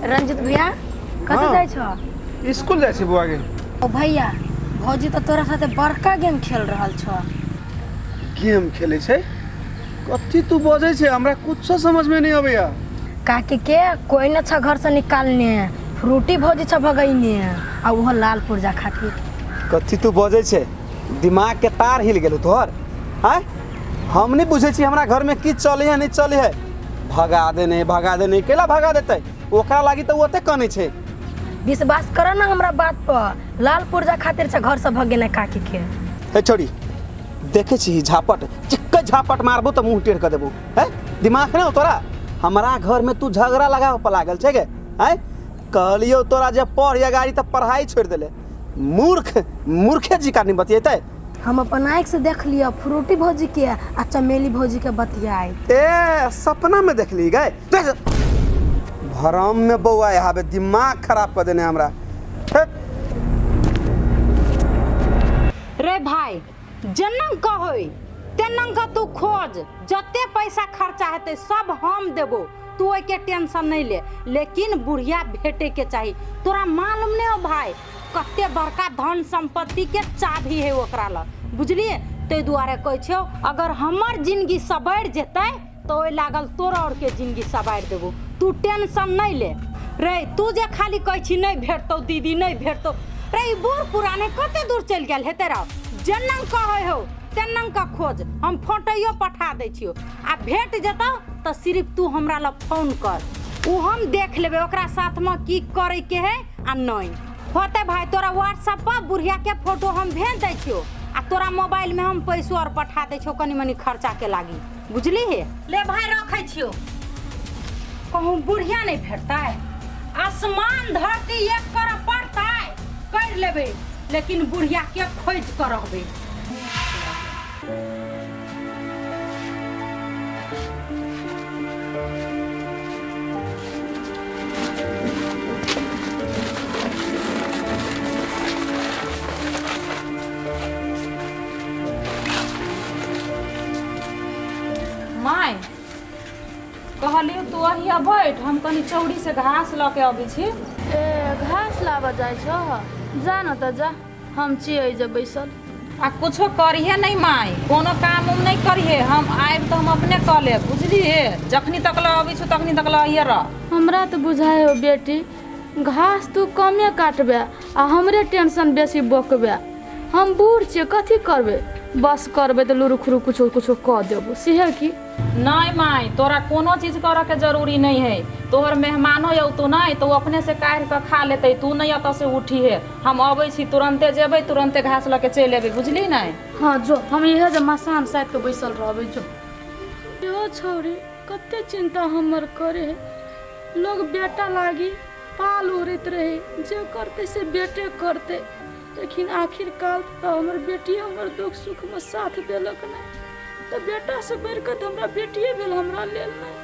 रंजित भैया कत जाय छ? स्कूल जाय छी बुआ गे। ओ भैया भौजी तो तोरा साथे बड़का गेम खेल रहल छ। गेम खेले छै? कथी तू बजे छै? हमरा कुछ समझ में नहीं आबैया। काकी के कोई न छ घर से निकालने, फ्रूटी भौजी छ भगैने आ वो लाल पुर्जा खातिर। कथी तू बजे छै? दिमाग के तार हिल गेलौ तोहर? हैं? हम नहीं बुझे छी हमरा घर में की चले है नहीं चले है। भगा दे नहीं केला भगा देते? ओकरा लागी तो ओते कने छै। विश्वास कर ना हमरा बात पर। लाल पुर्जा खातिर छ घर से भगेने काकी के। हे छोड़ी देखे छी झापट चिक्का झापट मारबो तो मुंह टेढ़ कर देबो। हैं? दिमाग नहीं हो तोरा? हमारा घर में तू झगड़ा लगा पर लागल छै गे? हैं? कहलियो तोरा जब पढ़िया गाड़ी त पढ़ाई छोड़ देले। मूर्खे जी का नहीं बतिएते। हम अपन आँख से देख लिया फ्रूटी भौजी के आ चमेली भौजी के बतियाई। ए सपना में देख ली गए? भरम में बउआ यहाँ पे दिमाग खराब कर देने हमरा। रे भाई जनम कहोई तेनंग का तू खोज, जते पैसा खर्चा हेते सब हम देबो, तू ओइ के टेंशन नहीं ले। लेकिन बुढ़िया भेटे के चाहिए। तोरा मालूम नहीं हो भाई कते बड़का धन संपत्ति के चाभी है ओकरा ल, बुझलिए? ते दुआरे कहै छौ अगर हमर जिंदगी सबर जेतै तो ओइ लागल तोरा और के जिंदगी सवार देबो। तू टेंशन नहीं ले। रे तू जे खाली कहै छी नहीं भेटतौ दीदी नहीं भेटतौ, रे बूढ़ पुराने कते दूर चल गेल हेते रौ। जनम कहै हो तेनंग का खोज, हम फोटोयो पठा दै छियो आ भेट जेतौ तो सिर्फ तू हमरा ल फोन कर, उ हम देख लेबे ओकरा साथ में की करे के है आ नहीं होते। भाई तोरा व्हाट्सएप पर बुढ़िया के फोटो हम भेज दै छियो आ तोरा मोबाइल में हम पैसो और पठा दै छियो कनी मनी खर्चा के लागी, बुझली है? ले भाई रखै छियो। कहूँ बुढ़िया नहीं भेटतै? आसमान धरती एक कर पड़तै कर लेबे, लेकिन बुढ़िया के खोज कर रहबे। माय कहलियो तू अहिया बैठ, हम कनी चौड़ी से घास ल के अबै छी। ए घास लाबा जाय छ? जा न त जा, हम छियै जे बैसल। आ कुछो करिहे नहीं माय, कोनो काम उम नहीं करिहे, हम आइब तो हम अपने क लेब, बुझलिहे? जखनी तक ल अबै छु तखनी तक ल अहिया रह। हमरा तो बुझाय हो बेटी, घास तू कमे काटबे आ हमरे टेंशन बेसी बोकबे। हम बूढ़ छियै कथी करबे, बस करबे तो लुरुखुरु कुछो कुछो क देबो, सिहे की? नहीं माय तोरा कोनो चीज करे के जरूरी नहीं है। तोहर मेहमानो यौ तो नहीं तो अपने से काढ़ के खा लेते, तू नहीं अत से उठी है। हम अबै छी तुरंते जेबै तुरंते घास ल के चल एबै, बुझली नहीं? हाँ जो हम यह जे मसान साथ के बैसल रहबै जो। यो छोरी कते चिंता हमर करे है, लोग बेटा लागी पाल उड़त रहे, जे करते से बेटे करते, लेकिन आखिरकार तो हमर बेटी हमर दुख सुख में साथ देलक नहीं, तो बेटा से बढ़ के हमरा बेटिए भेल हमरा लेल नहीं।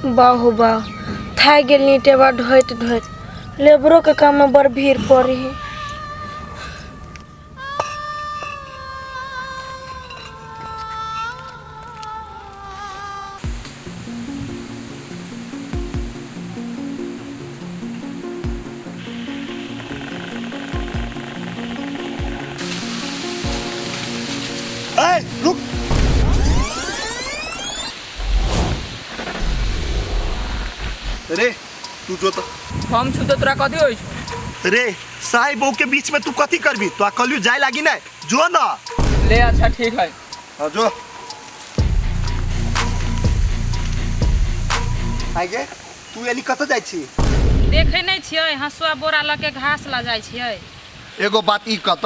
बाहु बाह थाई गेल नीटेबा ढोइत ढोइत, लेबरो के काम में बड़ भीड़ पड़ी है। रुक रे तू जो तो हम छु तो तोरा कथी होई छ? रे साई बहू के बीच में तू कथी करबी? तो कलियो जाए लागी ना, जो ना। ले अच्छा ठीक है। हाँ जो आगे तू एली कत जाय छी? देखे नहीं छियै हसुआ बोरा ल के घास ला जाय छियै। एगो बात ई कत,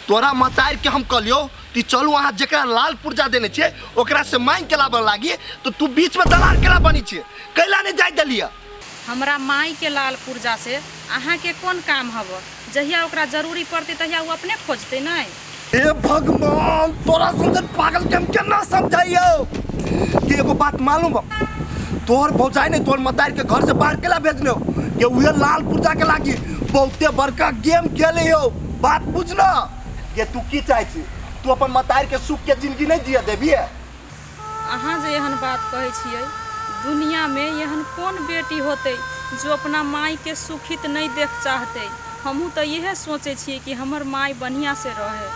तोरा मतार के हम कहलियो ती चलू वहाँ जरा लाल पुर्जा देने छे ओकरा से मांग के लाबे लागी, तो तू बीच में दलाल केला बनी छे, कैला ने जाय दलिया? हमरा माई के लाल पुर्जा से अहाँ के कोन काम हब जहिया ओकरा जरूरी पड़ते तहिया वो अपने खोजते नहीं। हे भगवान तोरा सुंदर पागल के हम केना समझाइयो कि एगो बात मालूम बा तोहर भौजाई ने तोहर मतार के घर से बाहर केला भेजने हो कि उहे लाल पुरजा के लागी बहुते बड़का गेम खेले हो। बात बुझना ये तू की चाहे छी तू अपन मतार के सुख के जिंदगी नहीं जिया देबी अहाँ जे एहन बात कहै छियै दुनिया में एहन कोन बेटी होते जो अपना माई के सुखित नहीं देख चाहते। हमहू तो यह सोचे छियै कि हमर माई बढ़िया से रहे।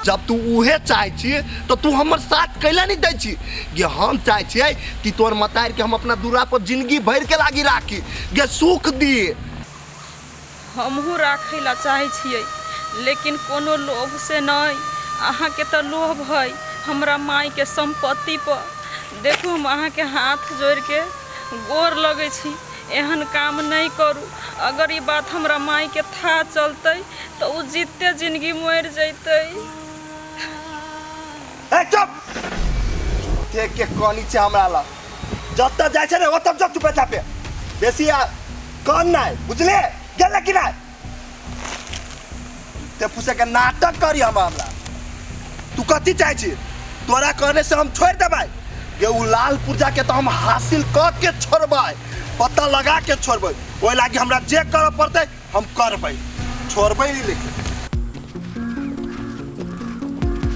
जब तू उहे चाहे छी तो तू हमर साथ कैला नहीं दै छी गे हम चाहे छियै कि तोर मतार के हम अपना दूरा पर जिंदगी भर के लागी राखी गे सुख दी। हमहू राखे ला चाहे छियै लेकिन कोनो लोभ से नहीं। अहाँ के तो लोभ है हमरा माई के संपत्ति पर। देखू हम अहाँ के हाथ जोड़ के गोर लगे छी एहन काम नहीं करू। अगर ये बात हमरा माई के था चलते तो उ जीते जिंदगी मर जैते। ए चुप देख के कहानी छे हमरा ला जत जाय छे रे ओतब जब चुपे चापे बेसी कान नहीं बुझले गेले कि नहीं ते पूछे के नाटक करी हमरा तू कथी चाहे छी तोरा कहने से हम छोड़ देबै ये उ लाल पुरजा के तो हम हासिल क के छोड़बै पता लगा के छोड़बै ओइ लागी हमरा जे करे पड़तै हम करबै छोड़बै नहीं लेकिन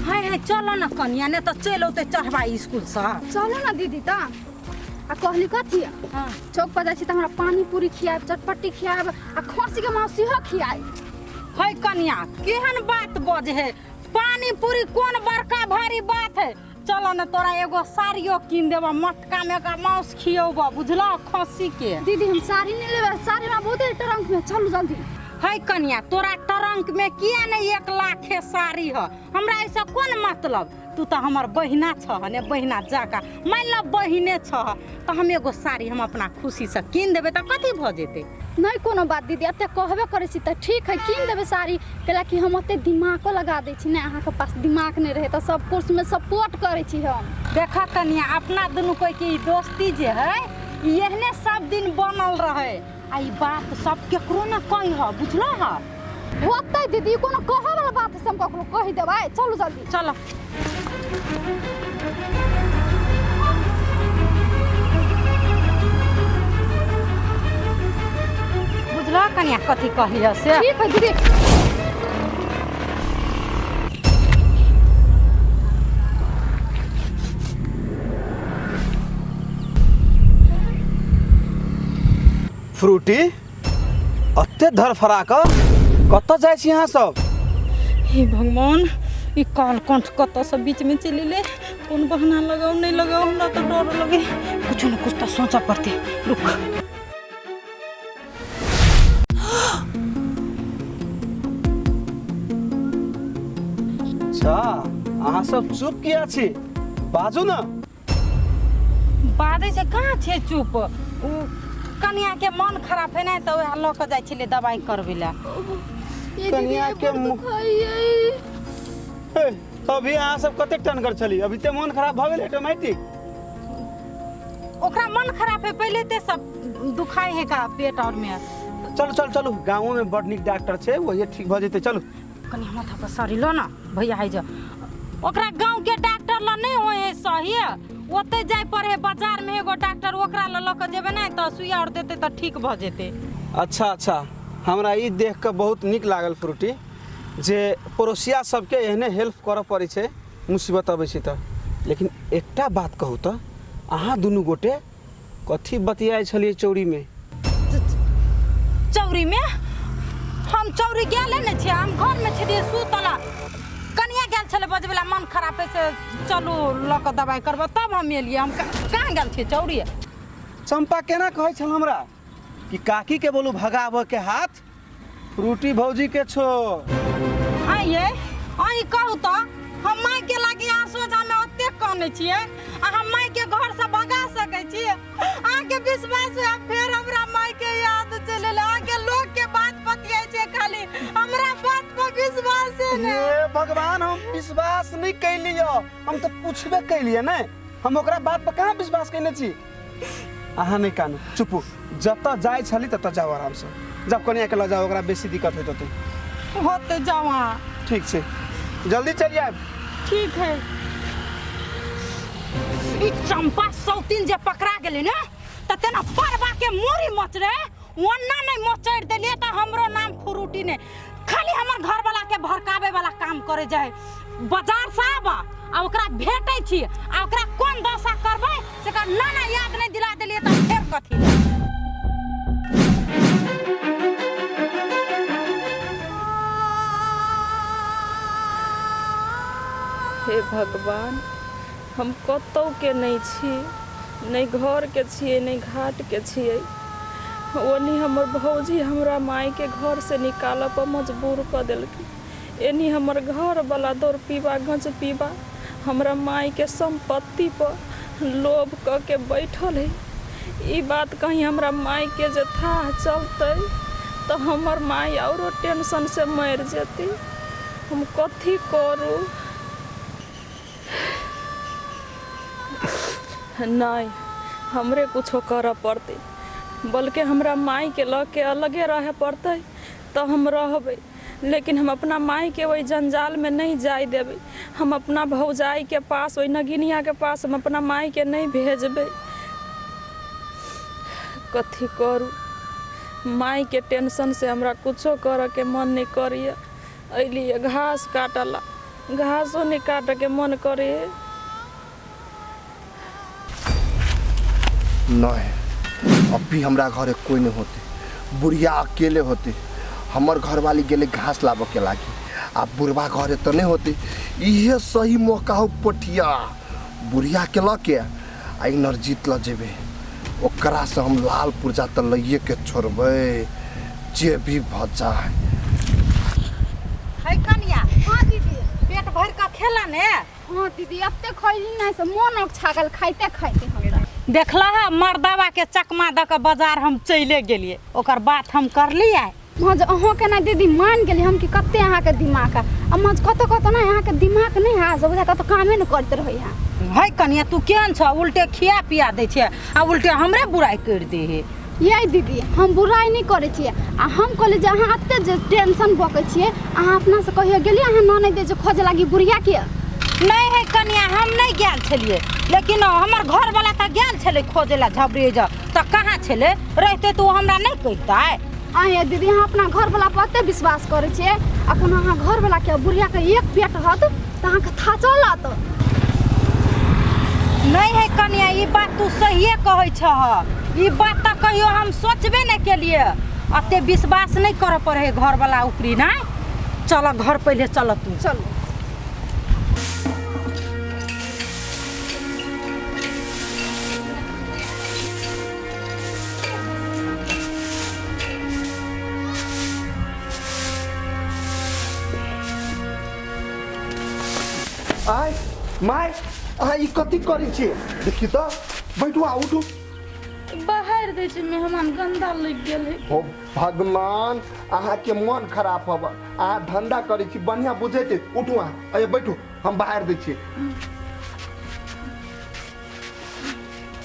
हाय चलो ना कन्या ने तो चलो ते चढ़वा स्कूल से। चलो ना दीदी ता आ कहली कथी चौक पर जाई छी त हमरा पानी पूरी खियाब चटपटी खियाब आ खसी के मौसी हो खियाई। है कन्या केहन बात बजे है पानी पूरी कोन बड़का भारी बात है। चलो ना तोरा एगो साड़ियो कीन देबा मटका में का मांस खियौबा बुझला खसी के। दीदी हम साड़ी नहीं लेबे साड़ी में बहुते ट्रंक में चलू जल्दी। है कन्या तोरा ट्रंक में किया नहीं 1 लाख के साड़ी है हमरा ऐसा कौन मतलब। तू तो हमार बहिना छ ने बहिना जाका मान लो बहिने छ तो हम एगो साड़ी हम अपना खुशी से कीन देबे तो कथी भ जेते। नहीं कोनो बात दीदी अते कहबे करे छी त ठीक है कीन देबे साड़ी केला कि हम अते दिमागो लगा दै छी ने अहाँ के पास दिमाग नहीं रहे तो सब कोर्स में सपोर्ट करे छी हम। देखा कन्या अपना दुनू कोई की दोस्ती जे है यहने सब दिन बनल रहे आ ई बात सब केकरो न कहि ह बुझलो ह होतै दीदी कोनो कहे वाला बात है हम ककरो कहि देबै चलू जल्दी चलो। बुझलो कन्या कथी कहलियो से। ठीक है दीदी। फ्रूटी अत्ते धर फरा क कत जाय छी यहाँ सब। हे भगवान ई काल कंठ कत से बीच में चली ले कौन बहाना लगाओ नहीं लगाओ हमरा तो डर लगे कुछ न कुछ तो सोचा पड़ते। रुक अच्छा अहाँ सब चुप किया छी बाजू ना। बादे से कहाँ छे चुप उ कन्या के मन खराब है ना तो वह ल के जाय छले दवाई करबेला। कन्या के अभी अहाँ सब कते टन कर चली अभी ते मन खराब भ गेल ऑटोमेटिक। ओकरा मन खराब है पहले ते सब दुखाई है का पेट और में। चलो चलो चलो गाँव में बड़ निक डॉक्टर छे वही ठीक भ जेते चलो। कन्या माथा पर सरी लो ना भैया है जो ओकरा गांव के डॉक्टर ल नहीं होए है सही ओते जाय पड़े बाजार में एगो डॉक्टर ओकरा ल के जेबे ना तो सुइया और देते तो ठीक भ जेते। अच्छा अच्छा हमरा ई देख के बहुत निक लागल फ्रूटी जे पड़ोसिया सबके एहने हेल्प करऽ पड़ै छै मुसीबत अबै छै त। लेकिन एकटा बात कहू त अहाँ दुनू गोटे कथी बतियाइ छलिए चौरी में। चौरी में हम चौरी गेले ने छी हम घर में छी सुतला कन्या गेल छले बजबेला मन खराब है से चलू ल के दवाई करब तब हम एलिए। हम कहाँ गेल छी चौरी। चंपा केना कहै छल हमरा कि काकी के बोलू भगाबऽ के हाथ फ्रूटी भौजी के छो। आइए आई कहू तो हम माई के लागी यहाँ सोझा में ओते कहने छिए आ हम माई के घर से भगा सकै छी। अहाँ के विश्वास है फिर हमरा माई के याद चले अहाँ के लोग के बात बतियाई छै खाली हमरा बात पर विश्वास है ने। ये भगवान हम विश्वास नहीं कैलियो हम तो पूछबे कैलिए ने हम ओकरा बात पर कहाँ विश्वास कैने छी। अहाँ नहीं कानू चुपू जत जाय छली तत जाओ आराम से। जब कनिया के लऽ जाओ ओकरा बेसी दिक्कत होत होते होते जावा। ठीक छै जल्दी चलिए आब। ठीक है। ई चंपा सौतीन जे पकड़ा गेली ना त तेना परवा के मोरी मच रे वन्ना नहीं मचड़ देलिए त हमरो नाम फ्रूटी ने खाली हमर घर वाला के भड़कावे वाला काम करे जाए। बाजार से आबा आ ओकरा भेटै छी आ ओकरा कोन दशा करबै से का ना याद नहीं दिला देलिए त फेर कथी। हे भगवान, हम कतौ के नहीं छी, नहीं घर के छिए नहीं घाट के छिए। ओनी हमर भौजी हमरा माई के घर से निकाल पर मजबूर कर देलकी। एनी हमर घर वाला दौड़ पीबा गंज पीबा हमरा माई के संपत्ति पर लोभ क के बैठल है। ई बात कहीं हमरा माई के जे था चलते तो हमर माई औरो टेंशन से मर जेती। हम कथी करू? नहीं, हमरे कुछो कर पड़ते, बल्कि हमरा माई के लग के अलगे रहे पड़ते तो हम रहबे। लेकिन हम अपना माई के वही जंजाल में नहीं जाए देबे। हम अपना भौजाई के पास वही नगिनिया के पास हम अपना माई के नहीं भेजबे। कथी करू? माई के टेंशन से हमरा कुछो करे के मन नहीं करिए। अलिए घास काटला, घासो नहीं काटे के मन करे। नहीं, अभी हमरा घरे कोई नहीं होते, बुढ़िया अकेले होते। हमर घर वाली गेले घास लाबे के लागी, आ बुढ़वा घरे तो नहीं होते। इहे सही मौका हो पटिया बुढ़िया के लके आ नरजीत ल जेबे। ओकरा से हम लालपुर जा त लइए के छोड़बे, जे भी भ जाए। है कनिया। हां दीदी, पेट भर का खेला ने। हाँ दीदी, अब तक खैली नहीं से मन अक छागल खाइते खाइते हमरा। देखला है मर्दावा के चकमा द के बाजार हम चले गेलिए, ओकर बात हम कर लिया। मज अहाँ के ना दीदी मान गेली हम कि कते अहाँ के दिमाग है। अब मज कतो ना अहाँ के दिमाग नहीं है, सब बुझा तो कामे न करते रही है। है कनिया तू केहन छ? उल्टे खिया पिया दे छे आ उल्टे हमरे बुराई कर दे है। ये दीदी हम बुराई नहीं करे छिए, आ हम कहले जे अहाँ अते जे टेंशन बके छिए, अहाँ अपना से कहियो गेली अहाँ न नहीं दे जे खोज लागी बुढ़िया के। नहीं है कनिया, हम नहीं गेल छलिए, लेकिन हमर घर वाला त गेल छले खोजे ला झबरे जा त कहां छले रहते तू हमरा नहीं कहता। आए दीदी अहाँ अपना घर वाला पर अते विश्वास करे छिए, अपन अहाँ घर वाला के बुढ़िया के एक पेट हत त अहाँ के था चलत। नहीं है कनिया, ई बात तू सहिए कहै छ। ई बात त कहियो हम सोचबे नहीं केलिए। अते विश्वास नहीं करे पड़े घर वाला ऊपरी ना। चल घर पहले चल तू। चल आय माय अहाँ ई कथी करै छी? देखी तो बैठू, आ उठू। बाहर दे छै मेहमान गंदा लग गेल है। ओ भगवान, अहाँ के मन खराब होब। अहाँ धंधा करै छी बढ़िया बुझेते। उठू, अहाँ अये बैठू, हम बाहर दै छी।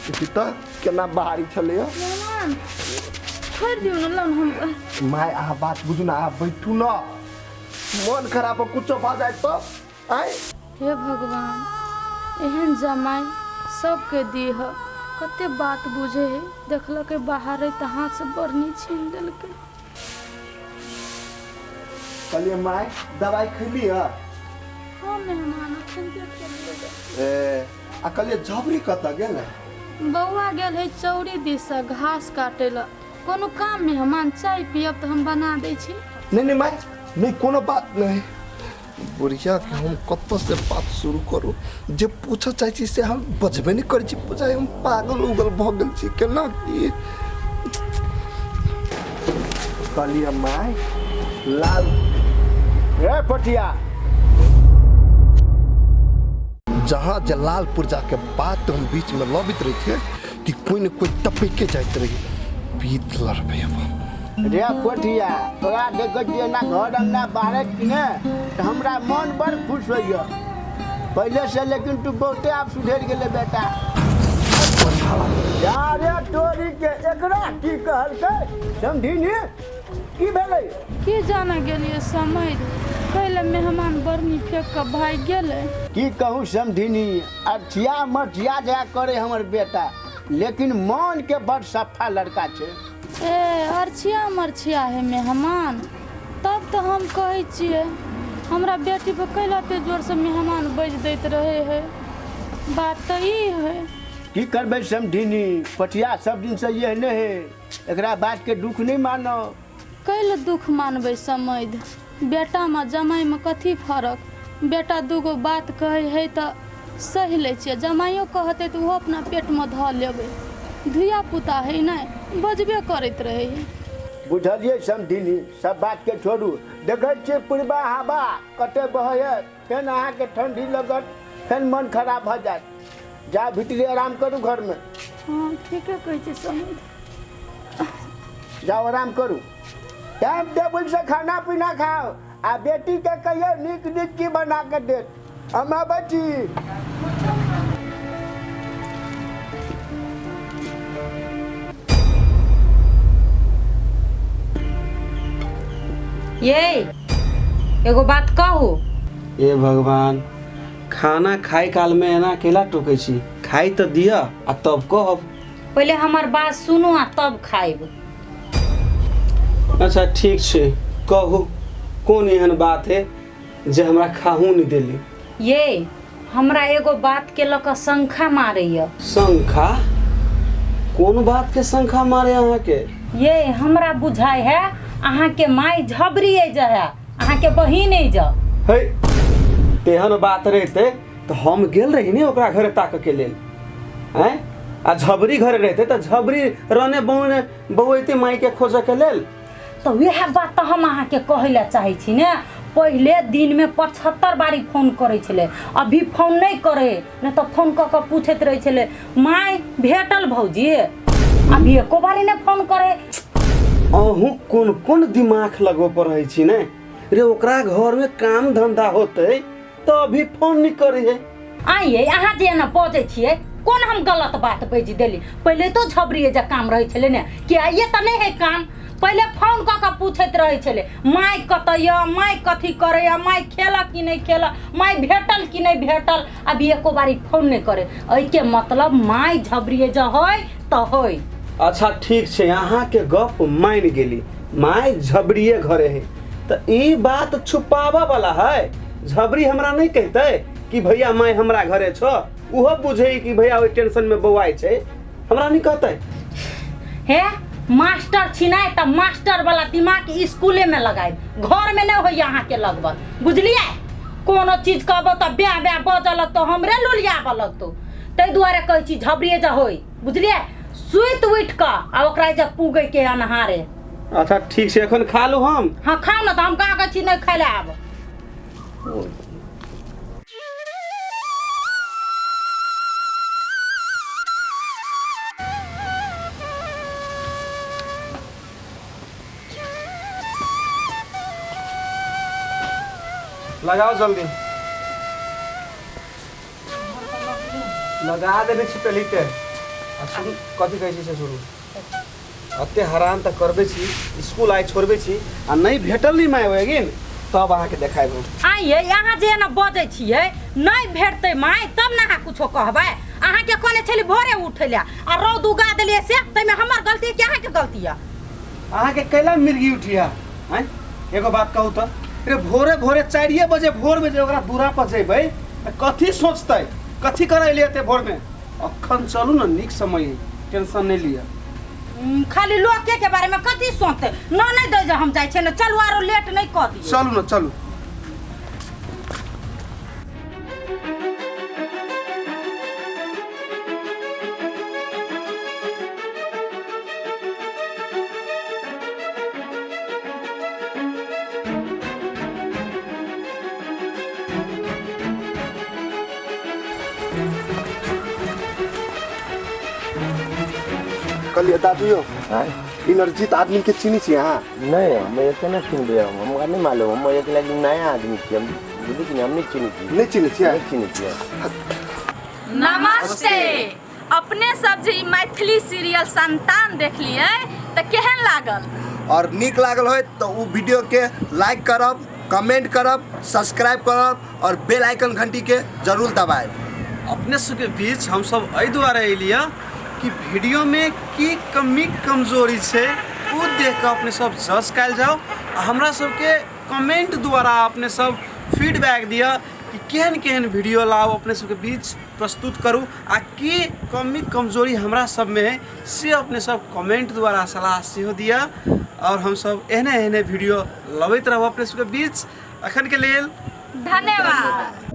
देखी तो केना बाहरी छले। मेहमान छोड़ दियो न लन हम। माय अहाँ बात बुझू ना, अहाँ बैठू ना। मन खराब हो कुछो भा जाए तो आय। हे भगवान, एहन जमाई सबके दीह, कते बात बुझे है। देखल बाहर है हाथ से बरनी छीन दिलक। कहलिए माय दवाई खैली है? हाँ मेहमान अखन देख के ए आ कहलिए झबरी कत गेल? बौआ गेल है चौरी दिस घास काटे ला। कोनो काम मेहमान चाय पियब तो हम बना दे छी। नहीं माय, नहीं कोनो बात नहीं। बुढ़िया के हम कत से बात शुरू करूँ? जे पूछे चाहे से हम बजबे नहीं करे छी। पूछे हम पागल उगल भ गेल छी केना की। कहलिए माय लाल रे पटिया, जहाँ जलालपुर जाके बात हम बीच में लबित रही थे कि कोई न कोई टपके जाते रही। बीत लड़बे रे पोठिया, तोरा देखै छियै ना घर अंगना बाहर कि ने त हमरा मन बड़ खुश होइए पहले से। लेकिन तू बहुते आप सुधर गेले बेटा। यारे तोरी के एकरा की कहलकै समझी ने? की भेलै? की जाने गेलिए समझ कैले मेहमान बरनी फेंक के भाग गेले। की कहूँ समधिनी, अठिया मठिया जा करे हमर बेटा, लेकिन मन के बड़ सफा लड़का छे। ए अर्छिया मरछिया है मेहमान, तब तो हम कहे छिए हमरा बेटी पे कैला पे जोर से मेहमान बज देत रहे है। बात तो ई है। की करबे समधिनी, पटिया सब दिन से ये नहीं है, एकरा बात के दुख नहीं मानो। कैले दुख मानबे समझ, बेटा में जमाई में कथी फर्क। बेटा दूगो बात कहे है तो सही ले छिए, जमाइयो कहते तो वो अपना पेट में ध लेबे। धिया पुता है नहीं, बजबे करते रहे। बुझलिए समधिनी, सब बात के छोड़ू। देखे छे पूर्वा हवा कटे बहे, फिर अहाँ के ठंडी लगत, फिर मन खराब हो जाए। जा भीतरे आराम करू घर में। हाँ ठीक है कहे समझ। जाओ आराम करू, टाइम टेबल से खाना पीना खाओ, आ बेटी के कहिए नीक नीक की बना के दे। अम्मा बची ये एगो बात कहू। ए भगवान, खाना खाए काल में एना अकेला टोके छी, खाई तो दिया आ तब कहब। पहले हमार बात सुनू आ तब खाइब। अच्छा ठीक छे, कहू कौन एहन बात है जे हमरा खाहू नहीं देली? ये हमरा एगो बात के लक शंखा मारैया। शंखा? कौन बात के शंखा मारे अहाँ के? ये हमरा बुझाई है अहाँ के माई झबरी जा है, अहाँ के बहिन जा। हे, तेहन बात रहते तो हम गेल रही ने ओकरा घरे ताक के लेल। हैं? आ झबरी घरे रहते तो झबरी रहने बउते माई के खोजे के लेल। तो वह बात तो हम अहाँ के कहला चाहे छी ने। पहले दिन में 75 बारी फोन करे छले, अभी फोन नहीं करे, न तो फोन क के पूछत रहे छले माई भेटल भौजी, अभी एको बारी ने फोन करे। अहू कौन कौन दिमाग लगो पर रही छी ने रे, ओकरा घर में काम धंधा होते तो अभी फोन नहीं करे है। आइए अहाँ जे ना बजे छिए, कौन हम गलत बात बज देली? पहले तो झबरी जा काम रहे छले ने, कि आइए तो नहीं है काम। पहले फोन क के पूछत रहे छले माई कतैया, माई कथी करे, माई खेला कि नहीं खेला, माई भेटल कि नहीं भेटल, अभी एको बारी फोन नहीं करे। एहि के मतलब माई झबरी जा होय तो होय। अच्छा ठीक छे, यहाँ के गप मान गेली, माई झबरिये घरे है तो ई बात छुपावा वाला है। झबरी हमरा नहीं कहते कि भैया माई हमरा घरे छो, उहो बुझे कि भैया ओइ टेंशन में बौआई छे, हमरा नहीं कहते। हे मास्टर छिनाए तो मास्टर वाला दिमाग स्कूले में लगाए, घर में नहीं हो यहाँ के लगभग, बुझलिए? कोनो चीज कहबो तो ब्याह ब्याह बजल लगतो, हमरे लुलिया लगतो। तै दुआरे कहै छी झबरिये जा होय, बुझलिए? सुइत उठ का आ ओकरा जा पूगे के अनहारे। अच्छा ठीक छे, एखन खा लू हम। हाँ खाओ ना, तो हम कहाँ कहै छी नहीं खाइले आब। लगाओ जल्दी, लगा देने छी पहले ते। आ सुन कथी कहै छी से सुनू, अते हरान त करबे छी, स्कूल आइ छोड़बे छी, आ नहीं भेटल नहीं माय होगिन तब अहाँ के देखाइबो। आइए यहाँ जे ना बजे छिए, नहीं भेटते माय तब ना अहाँ कुछो कहबै। अहाँ के कोने छली भोरे उठले आ रौद उगा देलिए से, तै में हमर गलती है कि अहाँ के गलती है? अहाँ के कैला मिर्गी उठिया हैं? एगो बात कहू त, रे भोरे भोरे 4 बजे भोर में जे ओकरा दूरा पर जेबै त कथी सोचतै, कथी करे लिए ते भोर में? अखन चलू ना, निक समय है, टेंशन नहीं लिया। खाली लोग के बारे में कथी सोचते? न नहीं दे जा हम जाय छे न, चलू आरो लेट नहीं कर दिए। चलू ना चलू। कल ये दादू इनर्जित आदमी के चीनी छी यहाँ? नहीं, मैं केना चिन्ह दिया, हमरा नहीं मालूम, हम एक लगी नया आदमी छी, हम बुझी कि हम नहीं चिन्ह छी। नहीं चिन्ह छी? नहीं चिन्ह छी। नमस्ते। अपने सब जे मैथिली सीरियल संतान देख लिए तो केहन लागल? और नीक लागल हो तो उ वीडियो के लाइक करब, कमेंट करब, सब्सक्राइब करब और बेल आइकन घंटी के जरूर दबाएब। अपने सबके बीच हम सब एहि दुआरे एलिए कि वीडियो में की कमी कमजोरी छै वो देख के अपने सब जज कल जाओ। हमरा सबके कमेंट द्वारा अपने सब फीडबैक दिया कि केहन केहन वीडियो लाओ अपने सबके बीच प्रस्तुत करूँ आ की कमी कमजोरी हमरा सब में है से अपने सब कमेंट द्वारा सलाह सेहो दिया और हम सब एहने एहने वीडियो लबैत रहब अपने सबके बीच। अखन के लेल धन्यवाद।